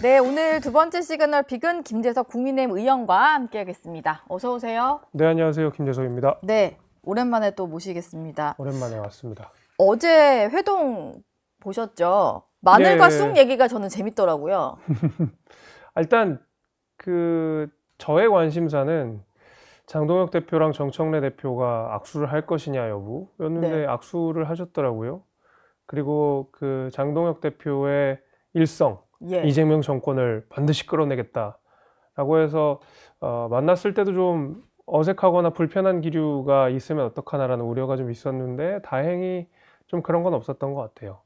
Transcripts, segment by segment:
네, 오늘 두 번째 시그널 픽은 김재석 국민의힘 의원과 함께하겠습니다. 어서 오세요. 네, 안녕하세요. 김재석입니다. 네, 오랜만에 또 모시겠습니다. 오랜만에 왔습니다. 어제 회동 보셨죠? 마늘과 예. 쑥 얘기가 저는 재밌더라고요. 일단 저의 관심사는 장동혁 대표랑 정청래 대표가 악수를 할 것이냐 여부였는데 네. 악수를 하셨더라고요. 그리고 그 장동혁 대표의 일성, 예. 이재명 정권을 반드시 끌어내겠다라고 해서 만났을 때도 좀 어색하거나 불편한 기류가 있으면 어떡하나라는 우려가 좀 있었는데 다행히 좀 그런 건 없었던 것 같아요.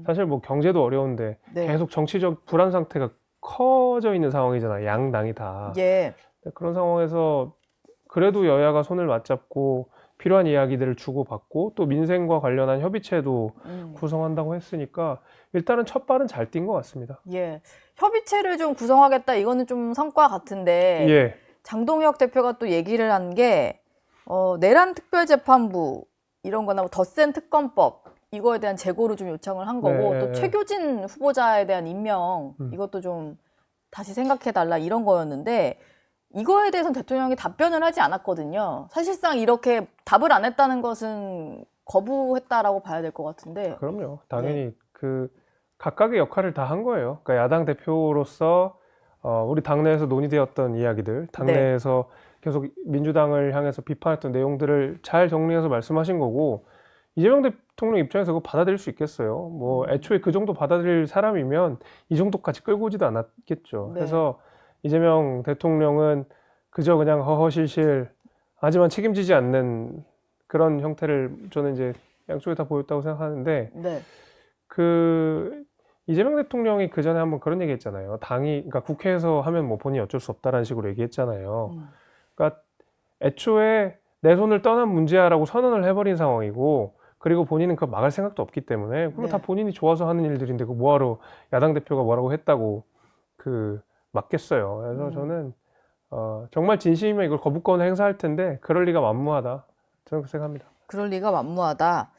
사실 뭐 경제도 어려운데 네. 계속 정치적 불안 상태가 커져 있는 상황이잖아요. 양당이 다. 예. 그런 상황에서 그래도 여야가 손을 맞잡고 필요한 이야기들을 주고받고 또 민생과 관련한 협의체도 구성한다고 했으니까 일단은 첫 발은 잘 뛴 것 같습니다. 예. 협의체를 좀 구성하겠다 이거는 좀 성과 같은데 예. 장동혁 대표가 또 얘기를 한 게 내란 특별재판부 이런 거나 뭐 덧센 특검법 이거에 대한 재고를 좀 요청을 한 거고 네. 또 최교진 후보자에 대한 임명 이것도 좀 다시 생각해 달라 이런 거였는데 이거에 대해서는 대통령이 답변을 하지 않았거든요. 사실상 이렇게 답을 안 했다는 것은 거부했다라고 봐야 될 것 같은데. 그럼요. 당연히 그 각각의 역할을 다 한 거예요. 그러니까 야당 대표로서 우리 당내에서 논의되었던 이야기들, 당내에서 계속 민주당을 향해서 비판했던 내용들을 잘 정리해서 말씀하신 거고 이재명 대통령 입장에서 그거 받아들일 수 있겠어요. 뭐 애초에 그 정도 받아들일 사람이면 이 정도까지 끌고 오지도 않았겠죠. 그래서 이재명 대통령은 그저 그냥 허허실실 하지만 책임지지 않는 그런 형태를 저는 이제 양쪽에 다 보였다고 생각하는데 그 이재명 대통령이 그 전에 한번 그런 얘기 했잖아요. 그러니까 국회에서 하면 뭐 본인이 어쩔 수 없다라는 식으로 얘기했잖아요. 그러니까 애초에 내 손을 떠난 문제야라고 선언을 해버린 상황이고 그리고 본인은 그거 막을 생각도 없기 때문에 그거 다 본인이 좋아서 하는 일들인데 그 뭐하러 야당 대표가 뭐라고 했다고 막겠어요. 그래서 저는 정말 진심이면 이걸 거부권을 행사할 텐데 그럴 리가 만무하다. 저는 그렇게 생각합니다. 그럴 리가 만무하다.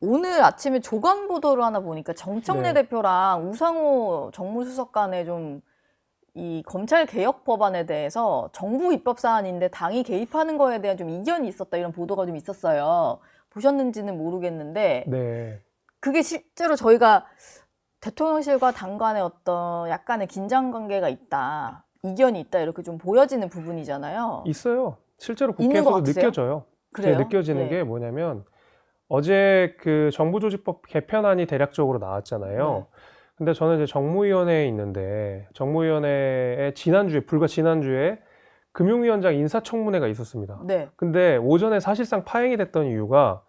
오늘 아침에 조간 보도를 하나 보니까 정청래 대표랑 우상호 정무수석 간에 좀 이 검찰 개혁 법안에 대해서 정부 입법 사안인데 당이 개입하는 거에 대한 좀 이견이 있었다 이런 보도가 좀 있었어요. 보셨는지는 모르겠는데 그게 실제로 저희가 대통령실과 당 간에 어떤 약간의 긴장 관계가 있다, 이견이 있다 이렇게 좀 보여지는 부분이잖아요. 있어요. 실제로 국회에서도 느껴져요. 그래요? 느껴지는 게 뭐냐면 어제 그 정부조직법 개편안이 대략적으로 나왔잖아요. 근데 저는 이제 정무위원회에 있는데 정무위원회에 불과 지난주에 금융위원장 인사청문회가 있었습니다. 근데 오전에 사실상 파행이 됐던 이유가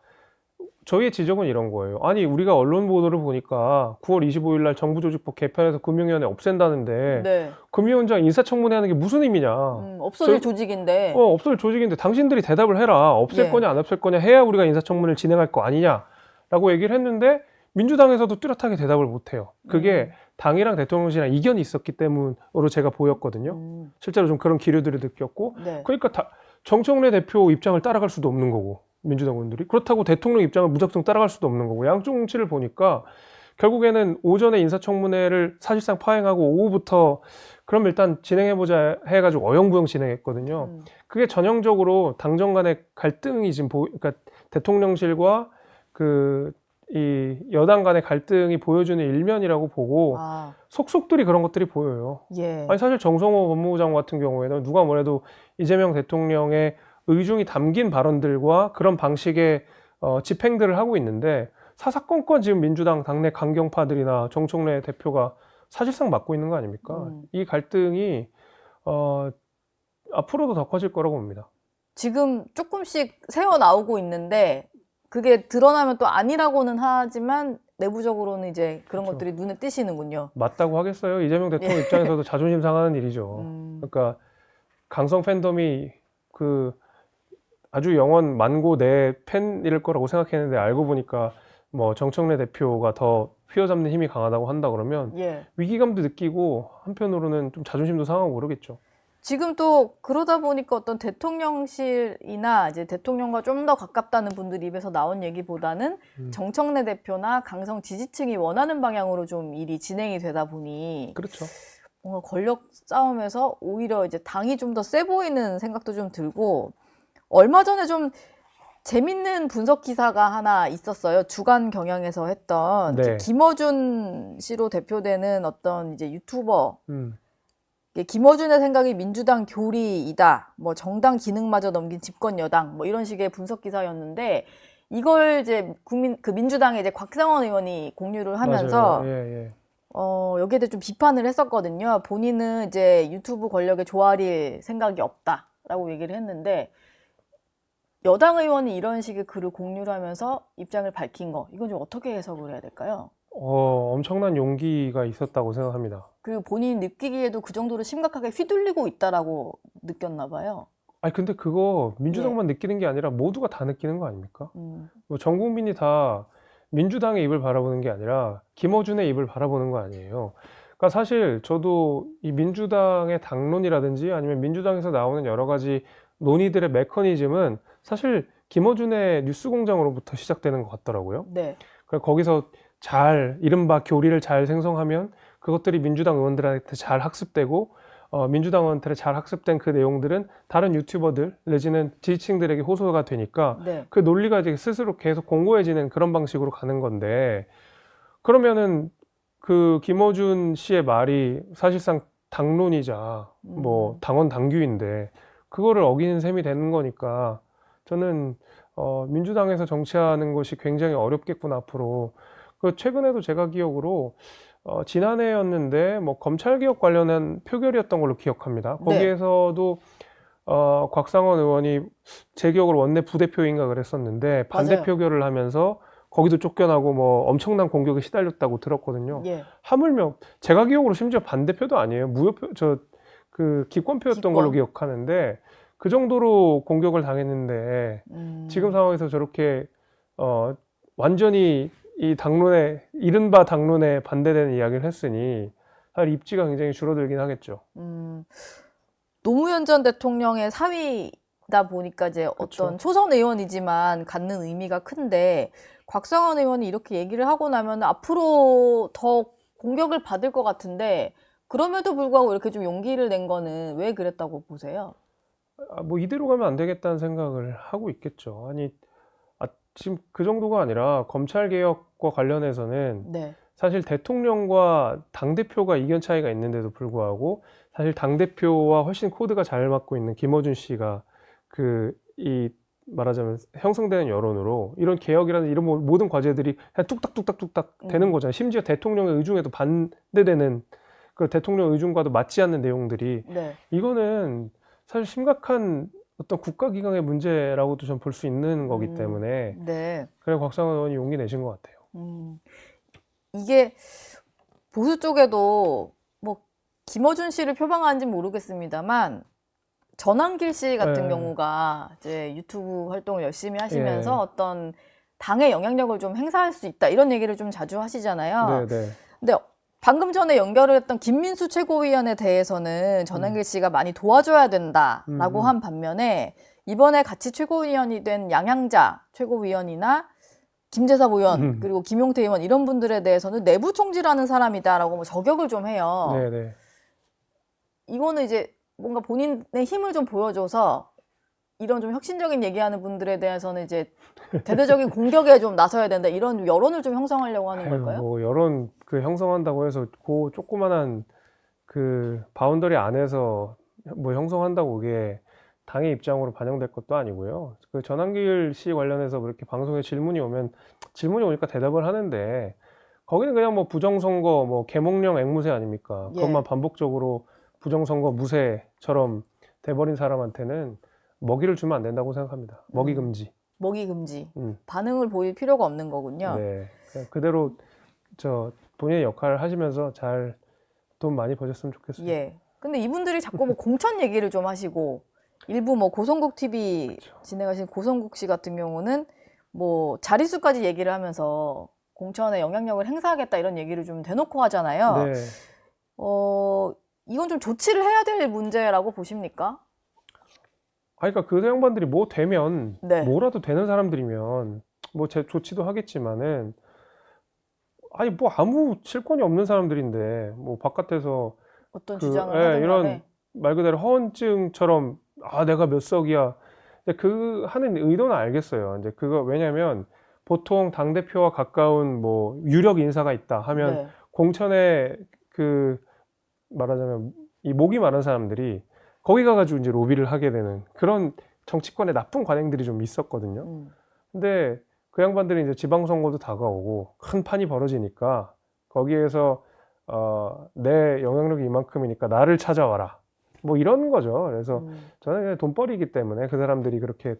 저희의 지적은 이런 거예요. 아니 우리가 언론 보도를 보니까 9월 25일 날 정부조직법 개편해서 금융위원회 없앤다는데 금융위원장 인사청문회 하는 게 무슨 의미냐. 없어질 조직인데. 없어질 조직인데 당신들이 대답을 해라. 없앨 거냐 안 없앨 거냐 해야 우리가 인사청문회를 진행할 거 아니냐라고 얘기를 했는데 민주당에서도 뚜렷하게 대답을 못해요. 그게 당이랑 대통령실이랑 이견이 있었기 때문으로 제가 보였거든요. 실제로 좀 그런 기류들을 느꼈고 그러니까 정청래 대표 입장을 따라갈 수도 없는 거고 민주당 의원들이 그렇다고 대통령 입장을 무작정 따라갈 수도 없는 거고 양쪽 눈치를 보니까 결국에는 오전에 인사청문회를 사실상 파행하고 오후부터 그럼 일단 진행해보자 해가지고 어영부영 진행했거든요. 그게 전형적으로 당정 간의 갈등이 지금 그러니까 대통령실과 이 여당 간의 갈등이 보여주는 일면이라고 보고 속속들이 그런 것들이 보여요. 아니 사실 정성호 법무부 장관 같은 경우에는 누가 뭐래도 이재명 대통령의 의중이 담긴 발언들과 그런 방식의 집행들을 하고 있는데 사사건건 지금 민주당 당내 강경파들이나 정청래 대표가 사실상 맡고 있는 거 아닙니까? 이 갈등이 앞으로도 더 커질 거라고 봅니다. 지금 조금씩 새어 나오고 있는데 그게 드러나면 또 아니라고는 하지만 내부적으로는 이제 그런 것들이 눈에 띄시는군요. 맞다고 하겠어요. 이재명 대통령 입장에서도 자존심 상하는 일이죠. 그러니까 강성 팬덤이 아주 영원 만고 내 팬일 거라고 생각했는데 알고 보니까 뭐 정청래 대표가 더 휘어잡는 힘이 강하다고 한다 그러면 위기감도 느끼고 한편으로는 좀 자존심도 상하고 그러겠죠. 지금 또 그러다 보니까 어떤 대통령실이나 이제 대통령과 좀 더 가깝다는 분들 입에서 나온 얘기보다는 정청래 대표나 강성 지지층이 원하는 방향으로 좀 일이 진행이 되다 보니 그렇죠. 뭔가 권력 싸움에서 오히려 이제 당이 좀 더 세 보이는 생각도 좀 들고, 얼마 전에 좀 재밌는 분석 기사가 하나 있었어요. 주간 경향에서 했던 네. 김어준 씨로 대표되는 어떤 이제 유튜버, 음. 김어준의 생각이 민주당 교리이다, 뭐 정당 기능마저 넘긴 집권 여당, 뭐 이런 식의 분석 기사였는데, 이걸 이제 민주당의 이제 곽상원 의원이 공유를 하면서 맞아요. 예, 예. 여기에 대해 좀 비판을 했었거든요. 본인은 이제 유튜브 권력에 조아릴 생각이 없다라고 얘기를 했는데, 여당 의원이 이런 식의 글을 공유를 하면서 입장을 밝힌 거, 이건 좀 어떻게 해석을 해야 될까요? 엄청난 용기가 있었다고 생각합니다. 그리고 본인이 느끼기에도 그 정도로 심각하게 휘둘리고 있다라고 느꼈나 봐요. 아니, 근데 그거 민주당만 느끼는 게 아니라 모두가 다 느끼는 거 아닙니까? 뭐 전 국민이 다 민주당의 입을 바라보는 게 아니라 김어준의 입을 바라보는 거 아니에요. 그러니까 사실 저도 이 민주당의 당론이라든지 아니면 민주당에서 나오는 여러 가지 논의들의 메커니즘은 사실 김어준의 뉴스공장으로부터 시작되는 것 같더라고요. 네. 그러니까 거기서 잘 이른바 교리를 잘 생성하면 그것들이 민주당 의원들한테 잘 학습되고 민주당 의원들에 잘 학습된 그 내용들은 다른 유튜버들 내지는 지지층들에게 호소가 되니까 네. 그 논리가 이제 스스로 계속 공고해지는 그런 방식으로 가는 건데, 그러면은 그 김어준 씨의 말이 사실상 당론이자 뭐 당원 당규인데 그거를 어기는 셈이 되는 거니까 저는 민주당에서 정치하는 것이 굉장히 어렵겠구나 앞으로. 그 최근에도 제가 기억으로 지난해였는데 뭐 검찰개혁 관련한 표결이었던 걸로 기억합니다. 네. 거기에서도 곽상원 의원이 제 기억으로 원내 부대표인가 그랬었는데 반대 맞아요. 표결을 하면서 거기도 쫓겨나고 뭐 엄청난 공격에 시달렸다고 들었거든요. 예. 하물며 제가 기억으로 심지어 반대표도 아니에요. 무효표, 그 기권표였던 걸로 기권. 기억하는데 그 정도로 공격을 당했는데 지금 상황에서 저렇게 완전히 이 당론에 이른바 당론에 반대되는 이야기를 했으니 사실 입지가 굉장히 줄어들긴 하겠죠. 노무현 전 대통령의 사위다 보니까 이제 그쵸. 어떤 초선 의원이지만 갖는 의미가 큰데, 곽상원 의원이 이렇게 얘기를 하고 나면 앞으로 더 공격을 받을 것 같은데, 그럼에도 불구하고 이렇게 좀 용기를 낸 거는 왜 그랬다고 보세요? 뭐 이대로 가면 안 되겠다는 생각을 하고 있겠죠. 아니, 지금 그 정도가 아니라 검찰 개혁과 관련해서는 네. 사실 대통령과 당대표가 이견 차이가 있는데도 불구하고 사실 당대표와 훨씬 코드가 잘 맞고 있는 김어준 씨가 말하자면 형성되는 여론으로 이런 개혁이라는 이런 모든 과제들이 그냥 뚝딱뚝딱뚝딱 되는 거잖아요. 심지어 대통령의 의중에도 반대되는, 그 대통령 의중과도 맞지 않는 내용들이, 네. 이거는 사실 심각한 어떤 국가기강의 문제라고도 좀 볼 수 있는 거기 때문에 네. 그래 곽상원 의원이 용기 내신 것 같아요. 이게 보수 쪽에도 뭐 김어준 씨를 표방하는지는 모르겠습니다만, 전환길 씨 같은 네. 경우가 이제 유튜브 활동을 열심히 하시면서 예. 어떤 당의 영향력을 좀 행사할 수 있다, 이런 얘기를 좀 자주 하시잖아요. 네, 네. 근데 방금 전에 연결을 했던 김민수 최고위원에 대해서는 전환길 씨가 많이 도와줘야 된다라고 한 반면에, 이번에 같이 최고위원이 된 양양자 최고위원이나 김재섭 의원 그리고 김용태 의원, 이런 분들에 대해서는 내부 총질하는 사람이다라고 뭐 저격을 좀 해요. 네, 네. 이거는 이제 뭔가 본인의 힘을 좀 보여줘서 이런 좀 혁신적인 얘기하는 분들에 대해서는 이제 대대적인 공격에 좀 나서야 된다, 이런 여론을 좀 형성하려고 하는 걸까요? 뭐 여론 형성한다고 해서 그 조그만한 그 바운더리 안에서 뭐 형성한다고 그게 당의 입장으로 반영될 것도 아니고요. 그 전환길 씨 관련해서 그렇게 방송에 질문이 오니까 대답을 하는데, 거기는 그냥 뭐 부정선거, 뭐 계몽령 앵무새 아닙니까? 예. 그것만 반복적으로 부정선거 무새처럼 돼버린 사람한테는 먹이를 주면 안 된다고 생각합니다. 먹이 금지. 먹이 금지. 반응을 보일 필요가 없는 거군요. 네. 그냥 그대로 본인의 역할을 하시면서 잘 돈 많이 버셨으면 좋겠어요. 예. 근데 이분들이 자꾸 뭐 공천 얘기를 좀 하시고, 일부 뭐 고성국 TV 진행하신 고성국 씨 같은 경우는 뭐 자릿수까지 얘기를 하면서 공천에 영향력을 행사하겠다, 이런 얘기를 좀 대놓고 하잖아요. 네. 이건 좀 조치를 해야 될 문제라고 보십니까? 그러니까 그 양반들이 뭐 되면 네. 뭐라도 되는 사람들이면 뭐 조치도 하겠지만은 아니 뭐 아무 실권이 없는 사람들인데 뭐 바깥에서 어떤 그 주장을 하든 이런 간에. 말 그대로 허언증처럼 내가 몇 석이야. 근데 그 하는 의도는 알겠어요. 이제 그거 왜냐면 보통 당 대표와 가까운 뭐 유력 인사가 있다 하면 네. 공천에 그 말하자면 이 목이 마른 사람들이 거기 가가지고 이제 로비를 하게 되는 그런 정치권의 나쁜 관행들이 좀 있었거든요. 근데 그 양반들이 이제 지방선거도 다가오고 큰 판이 벌어지니까 거기에서 내 영향력이 이만큼이니까 나를 찾아와라. 뭐 이런 거죠. 그래서 저는 그냥 돈벌이기 때문에 그 사람들이 그렇게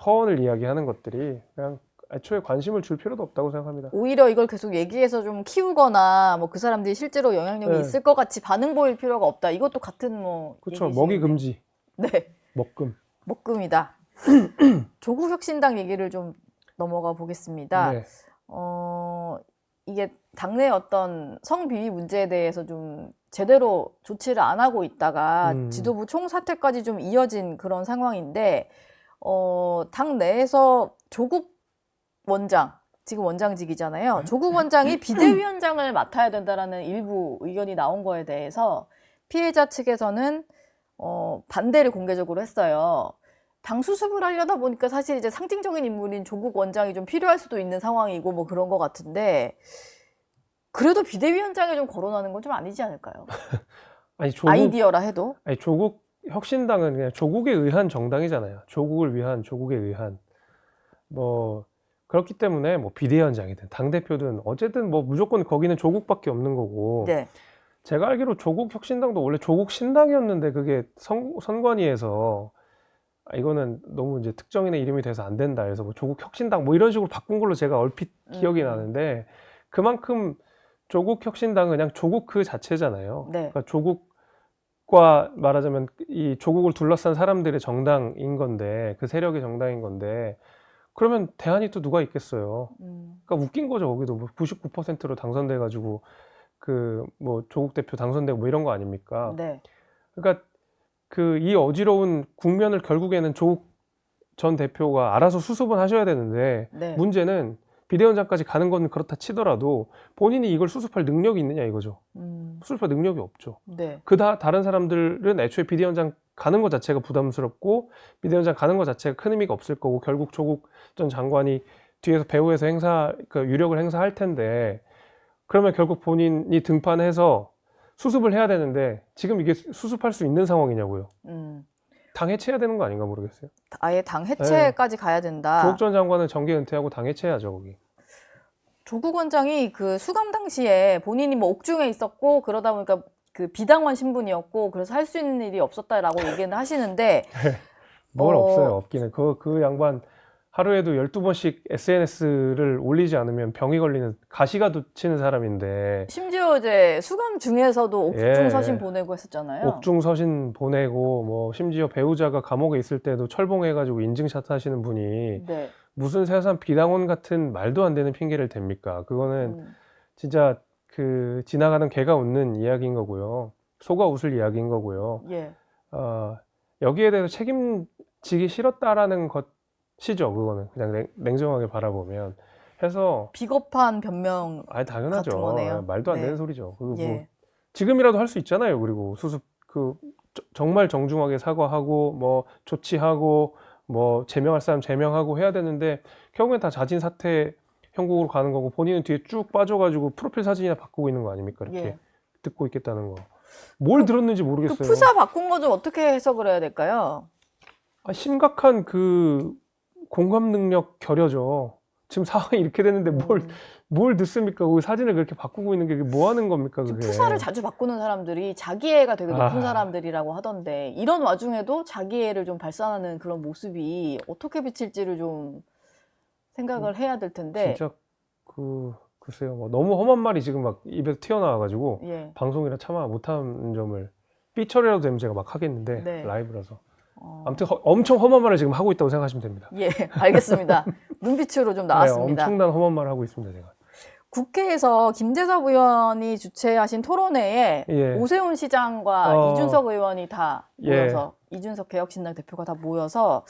허언을 이야기하는 것들이 그냥 애초에 관심을 줄 필요도 없다고 생각합니다. 오히려 이걸 계속 얘기해서 좀 키우거나 뭐 그 사람들이 실제로 영향력이 네. 있을 것 같이 반응 보일 필요가 없다. 이것도 같은 뭐 그렇죠. 얘기시겠네요. 먹이 금지, 네. 먹금. 목금이다. 조국혁신당 얘기를 좀 넘어가 보겠습니다. 네. 이게 당내 어떤 성비위 문제에 대해서 좀 제대로 조치를 안 하고 있다가 지도부 총사퇴까지 좀 이어진 그런 상황인데, 당 내에서 조국 원장, 지금 원장직이잖아요. 조국 원장이 비대위원장을 맡아야 된다라는 일부 의견이 나온 거에 대해서 피해자 측에서는 반대를 공개적으로 했어요. 당 수습을 하려다 보니까 사실 이제 상징적인 인물인 조국 원장이 좀 필요할 수도 있는 상황이고 뭐 그런 것 같은데, 그래도 비대위원장에 좀 거론하는 건 좀 아니지 않을까요? 아니 아이디어라 해도. 아니 조국 혁신당은 그냥 조국에 의한 정당이잖아요. 조국을 위한, 조국에 의한. 뭐 그렇기 때문에 뭐 비대위원장이든 당 대표든 어쨌든 뭐 무조건 거기는 조국밖에 없는 거고. 네. 제가 알기로 조국 혁신당도 원래 조국 신당이었는데 그게 선관위에서 이거는 너무 이제 특정인의 이름이 돼서 안 된다 해서 뭐 조국 혁신당 뭐 이런 식으로 바꾼 걸로 제가 얼핏 기억이 나는데, 그만큼 조국 혁신당은 그냥 조국 그 자체잖아요. 네. 그러니까 조국과 말하자면 이 조국을 둘러싼 사람들의 정당인 건데, 그 세력의 정당인 건데, 그러면 대안이 또 누가 있겠어요. 그러니까 웃긴 거죠. 거기도 뭐 99%로 당선돼 가지고 그 뭐 조국 대표 당선되고 뭐 이런 거 아닙니까? 네. 그러니까 그 이 어지러운 국면을 결국에는 조국 전 대표가 알아서 수습은 하셔야 되는데, 네. 문제는 비대위원장까지 가는 건 그렇다 치더라도 본인이 이걸 수습할 능력이 있느냐 이거죠. 수습할 능력이 없죠. 네. 다른 사람들은 애초에 비대위원장 가는 것 자체가 부담스럽고 비대위원장 가는 것 자체가 큰 의미가 없을 거고, 결국 조국 전 장관이 뒤에서 배후에서 그 유력을 행사할 텐데, 그러면 결국 본인이 등판해서 수습을 해야 되는데 지금 이게 수습할 수 있는 상황이냐고요. 당 해체해야 되는 거 아닌가 모르겠어요. 아예 당 해체까지 가야 된다. 조국 전 장관은 정계 은퇴하고 당 해체해야죠, 거기. 조국 원장이 그 수감 당시에 본인이 뭐 옥중에 있었고 그러다 보니까 그 비당원 신분이었고 그래서 할 수 있는 일이 없었다라고 얘기는 하시는데, 뭘 없어요. 없기는. 그 양반 하루에도 12번씩 SNS를 올리지 않으면 병이 걸리는 가시가 치는 사람인데, 심지어 이제 수감 중에서도 옥중 예. 서신 보내고 했었잖아요. 옥중 서신 보내고 뭐 심지어 배우자가 감옥에 있을 때도 철봉해가지고 인증샷 하시는 분이 네. 무슨 세상 비당원 같은 말도 안 되는 핑계를 댑니까? 그거는 진짜 그 지나가는 개가 웃는 이야기인 거고요. 소가 웃을 이야기인 거고요. 예. 여기에 대해서 책임지기 싫었다라는 것이죠. 그거는 그냥 냉정하게 바라보면. 해서 비겁한 변명. 당연하죠. 같은 거네요. 말도 안 네. 되는 소리죠. 그리고 예. 뭐 지금이라도 할 수 있잖아요. 그리고 수습 정말 정중하게 사과하고 뭐 조치하고 뭐 제명할 사람 제명하고 해야 되는데, 결국엔 다 자진 사퇴 형국으로 가는 거고 본인은 뒤에 쭉 빠져가지고 프로필 사진이나 바꾸고 있는 거 아닙니까? 이렇게 예. 듣고 있겠다는 거. 뭘 들었는지 그 모르겠어요. 프사 바꾼 거 좀 어떻게 해석을 해야 될까요? 심각한 그 공감 능력 결여죠. 지금 상황이 이렇게 됐는데 뭘 듣습니까? 그 사진을 그렇게 바꾸고 있는 게 뭐 하는 겁니까? 지금 그게. 프사를 자주 바꾸는 사람들이 자기애가 되게 높은 아. 사람들이라고 하던데, 이런 와중에도 자기애를 좀 발산하는 그런 모습이 어떻게 비칠지를 좀 생각을 해야 될 텐데. 진짜 글쎄요. 뭐 너무 험한 말이 지금 막 입에서 튀어나와가지고 예. 방송이라 차마 못하는 점을 삐처리라도 되면 제가 막 하겠는데 네. 라이브라서. 아무튼 엄청 험한 말을 지금 하고 있다고 생각하시면 됩니다. 예, 알겠습니다. 눈빛으로 좀 나왔습니다. 네, 엄청난 험한 말을 하고 있습니다, 제가. 국회에서 김재섭 의원이 주최하신 토론회에 예. 오세훈 시장과 이준석 의원이 다 예. 모여서 이준석 개혁신당 대표가 다 모여서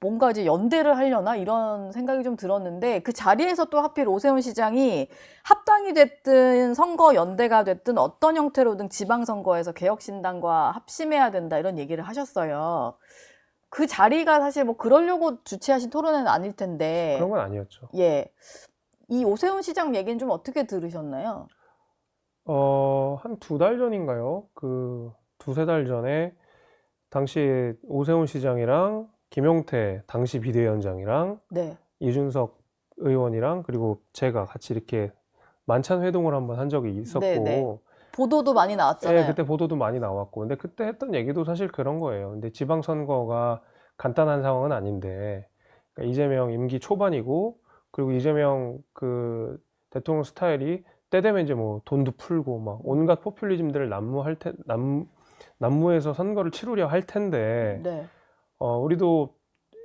뭔가 이제 연대를 하려나 이런 생각이 좀 들었는데 그 자리에서 또 하필 오세훈 시장이 합당이 됐든 선거 연대가 됐든 어떤 형태로든 지방선거에서 개혁신당과 합심해야 된다 이런 얘기를 하셨어요. 그 자리가 사실 뭐 그러려고 주최하신 토론회는 아닐 텐데. 그런 건 아니었죠. 예. 이 오세훈 시장 얘기는 좀 어떻게 들으셨나요? 한 2달 전인가요? 두세 달 전에 당시 오세훈 시장이랑 김용태 당시 비대위원장이랑 네. 이준석 의원이랑 그리고 제가 같이 이렇게 만찬 회동을 한번 한 적이 있었고 네. 보도도 많이 나왔잖아요. 예, 그때 보도도 많이 나왔고 근데 그때 했던 얘기도 사실 그런 거예요. 근데 지방선거가 간단한 상황은 아닌데 그러니까 이재명 임기 초반이고 그리고 이재명 그 대통령 스타일이 때 되면 이제 뭐 돈도 풀고 막 온갖 포퓰리즘들을 난무해서 선거를 치르려 할 텐데 네. 우리도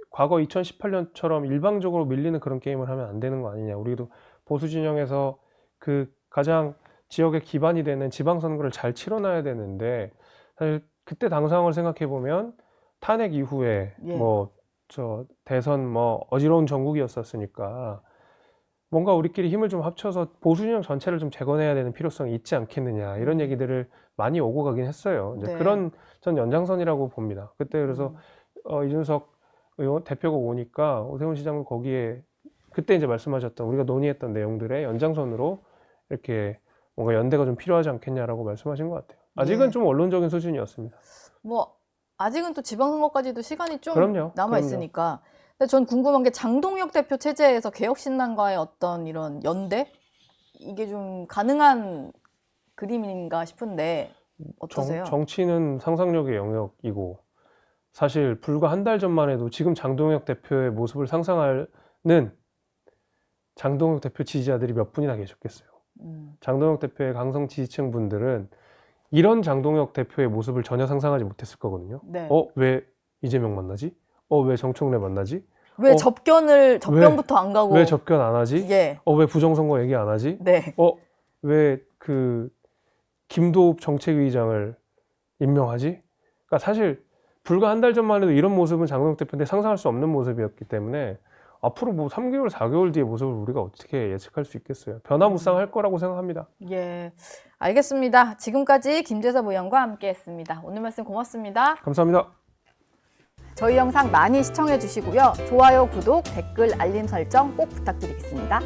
과거 2018년처럼 일방적으로 밀리는 그런 게임을 하면 안 되는 거 아니냐. 우리도 보수 진영에서 그 가장 지역의 기반이 되는 지방선거를 잘 치러놔야 되는데 사실 그때 당상을 생각해 보면 탄핵 이후에 예. 대선 어지러운 정국이었었으니까 뭔가 우리끼리 힘을 좀 합쳐서 보수 진영 전체를 좀 재건해야 되는 필요성이 있지 않겠느냐 이런 얘기들을 많이 오고 가긴 했어요. 이제 네. 그런 전 연장선이라고 봅니다. 그때 그래서 이준석 의원 대표가 오니까 오세훈 시장은 거기에 그때 이제 말씀하셨던 우리가 논의했던 내용들의 연장선으로 이렇게 뭔가 연대가 좀 필요하지 않겠냐라고 말씀하신 것 같아요. 아직은 네. 좀 원론적인 수준이었습니다. 뭐 아직은 또 지방선거까지도 시간이 좀 그럼요. 남아 있으니까. 근데 전 궁금한 게 장동혁 대표 체제에서 개혁신당과의 어떤 이런 연대 이게 좀 가능한 그림인가 싶은데 어떠세요? 정치는 상상력의 영역이고 사실 불과 한 달 전만 해도 지금 장동혁 대표의 모습을 상상하는 장동혁 대표 지지자들이 몇 분이나 계셨겠어요. 장동혁 대표의 강성 지지층 분들은 이런 장동혁 대표의 모습을 전혀 상상하지 못했을 거거든요. 네. 왜 이재명 만나지? 왜 정청래 만나지? 왜 접견부터 안 가고 왜 접견 안 하지? 예. 왜 부정선거 얘기 안 하지? 네. 왜 김도읍 정책위의장을 임명하지? 그러니까 사실 불과 한 달 전만 해도 이런 모습은 장동혁 대표인데 상상할 수 없는 모습이었기 때문에 앞으로 뭐 3개월, 4개월 뒤의 모습을 우리가 어떻게 예측할 수 있겠어요? 변화무쌍할 거라고 생각합니다. 예. 알겠습니다. 지금까지 김재섭 의원과 함께했습니다. 오늘 말씀 고맙습니다. 감사합니다. 저희 영상 많이 시청해 주시고요. 좋아요, 구독, 댓글, 알림 설정 꼭 부탁드리겠습니다.